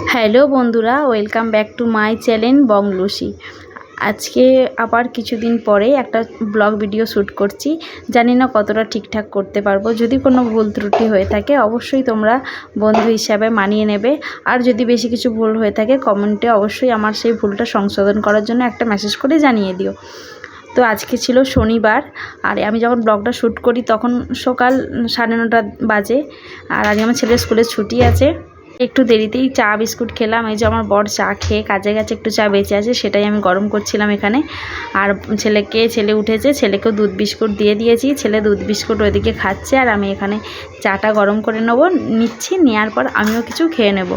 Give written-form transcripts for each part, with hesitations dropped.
Hello বন্ধুরা, welcome back to my channel বংলুসি। আজকে আবার কিছুদিন পরে একটা ব্লগ ভিডিও শ্যুট করছি। জানি না কতটা ঠিকঠাক করতে পারবো। যদি কোনো ভুল ত্রুটি হয়ে থাকে অবশ্যই তোমরা বন্ধু হিসাবে মানিয়ে নেবে। আর যদি বেশি কিছু ভুল হয়ে থাকে কমেন্টে অবশ্যই আমার সেই ভুলটা সংশোধন করার জন্য একটা মেসেজ করে জানিয়ে দিও। তো আজকে ছিল শনিবার, আর আমি যখন ব্লগটা শ্যুট করি তখন সকাল 9:30 বাজে। আর আজকে আমার ছেলের স্কুলের ছুটি আছে। একটু দেরিতেই চা বিস্কুট খেলাম। এই যে আমার বর চা খেয়ে কাজে গেছে, একটু চা বেঁচে আছে, সেটাই আমি গরম করছিলাম এখানে। আর ছেলে উঠেছে, ছেলেকেও দুধ বিস্কুট দিয়ে দিয়েছি। ছেলে দুধ বিস্কুট ওইদিকে খাচ্ছে, আর আমি এখানে চাটা গরম করে নিচ্ছি। নেওয়ার পর আমিও কিছু খেয়ে নেব।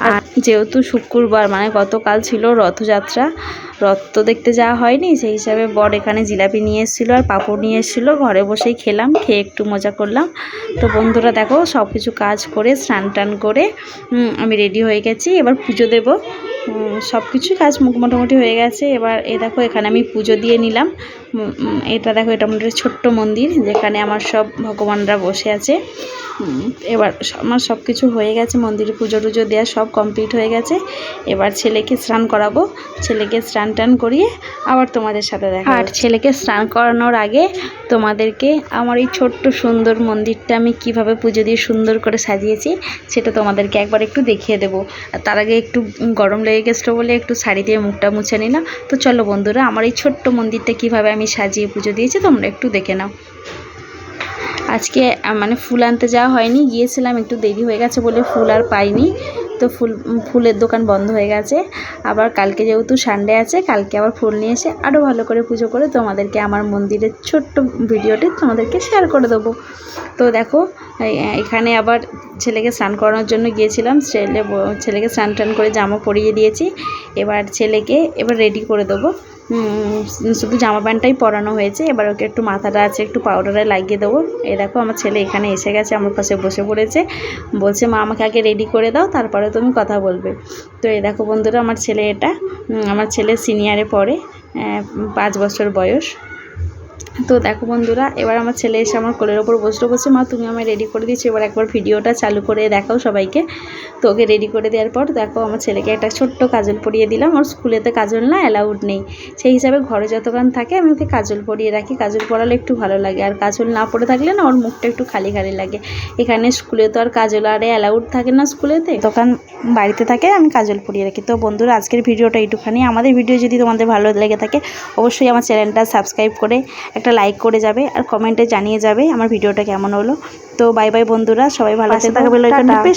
আর যেহেতু শুক্রবার মানে গতকাল ছিল রথযাত্রা, রথ তো দেখতে যাওয়া হয়নি, সেই হিসাবে বর এখানে জিলাপি নিয়ে এসেছিলো আর পাঁপড় নিয়ে এসেছিলো। ঘরে বসেই খেলাম, খেয়ে একটু মজা করলাম। তো বন্ধুরা দেখো, সব কিছু কাজ করে স্নান টান করে আমি রেডি হয়ে গেছি। এবার পুজো দেব। সব কিছুই কাজ মোটামুটি হয়ে গেছে। এবার দেখো, এখানে আমি পুজো দিয়ে নিলাম। এটা দেখো, এটা আমাদের ছোট্ট মন্দির যেখানে আমার সব ভগবানরা বসে আছে। এবার আমার সব কিছু হয়ে গেছে, মন্দিরে পুজো টুজো দেওয়া সব কমপ্লিট হয়ে গেছে। এবার ছেলেকে স্নান করাবো। ছেলেকে স্নান টান করিয়ে আবার তোমাদের সাথে দেখা। আর ছেলেকে স্নান করানোর আগে তোমাদেরকে আমার এই ছোট্ট সুন্দর মন্দিরটা আমি কিভাবে পুজো দিয়ে সুন্দর করে সাজিয়েছি সেটা তোমাদেরকে একবার একটু দেখিয়ে দেবো। আর তার আগে একটু গরম লেগে গেছিলো বলে একটু শাড়ি দিয়ে মুখটা মুছে নিলাম। তো চলো বন্ধুরা, আমার এই ছোট্ট মন্দিরটা কিভাবে আমি সাজিয়ে পুজো দিয়েছি তোমরা একটু দেখে নাও। আজকে মানে ফুল আনতে যাওয়া হয়নি, গিয়েছিলাম, একটু দেরি হয়ে গেছে বলে ফুল আর পাইনি। তো ফুলের দোকান বন্ধ হয়ে গেছে। আবার কালকে যেহেতু সানডে আছে, কালকে আবার ফুল নিয়ে এসে আরও ভালো করে পুজো করে তোমাদেরকে আমার মন্দিরের ছোট্ট ভিডিওটি তোমাদেরকে শেয়ার করে দেবো। তো দেখো, এখানে আবার ছেলেকে স্নান করানোর জন্য গিয়েছিলাম। ছেলেকে স্নান টান করে জামা পরিয়ে দিয়েছি। এবার ছেলেকে রেডি করে দেবো। শুধু জামা প্যান্টটাই পরানো হয়েছে। এবার ওকে একটু মাথাটা আছে একটু পাউডারে লাগিয়ে দেবো। এই দেখো, আমার ছেলে এখানে এসে গেছে, আমার পাশে বসে পড়েছে। বলছে, মা আমাকে আগে রেডি করে দাও, তারপরে তুমি কথা বলবে। তো এই দেখো বন্ধুরা, আমার ছেলে আমার ছেলে সিনিয়রে পড়ে, 5 বছর বয়স। তো দেখো বন্ধুরা, এবার আমার ছেলে এসে আমার কোলের ওপর বলছে, মা তুমি আমায় রেডি করে দিচ্ছি, এবার একবার ভিডিওটা চালু করে দেখাও সবাইকে। তো ওকে রেডি করে দেওয়ার পর দেখো, আমার ছেলেকে একটা ছোট্ট কাজল পরিয়ে দিলাম। ওর স্কুলেতে কাজল না অ্যালাউড নেই, সেই হিসাবে ঘরে যতক্ষণ থাকে আমি ওকে কাজল পরিয়ে রাখি। কাজল পরালে একটু ভালো লাগে, আর কাজল না পরে থাকলে না ওর মুখটা একটু খালি খালি লাগে। এখানে স্কুলে তো আর কাজল আর অ্যালাউড থাকে না, স্কুলেতে তখন বাড়িতে থাকে আমি কাজল পরিয়ে রাখি। তো বন্ধুরা, আজকের ভিডিওটা এইটুখানি। আমাদের ভিডিও যদি তোমাদের ভালো লেগে থাকে অবশ্যই আমার চ্যানেলটা সাবস্ক্রাইব করে একটা লাইক করে যাবে, আর কমেন্টে জানিয়ে যাবে আমার ভিডিওটা কেমন হলো। তো বাই বাই বন্ধুরা, সবাই ভালো থাকবে।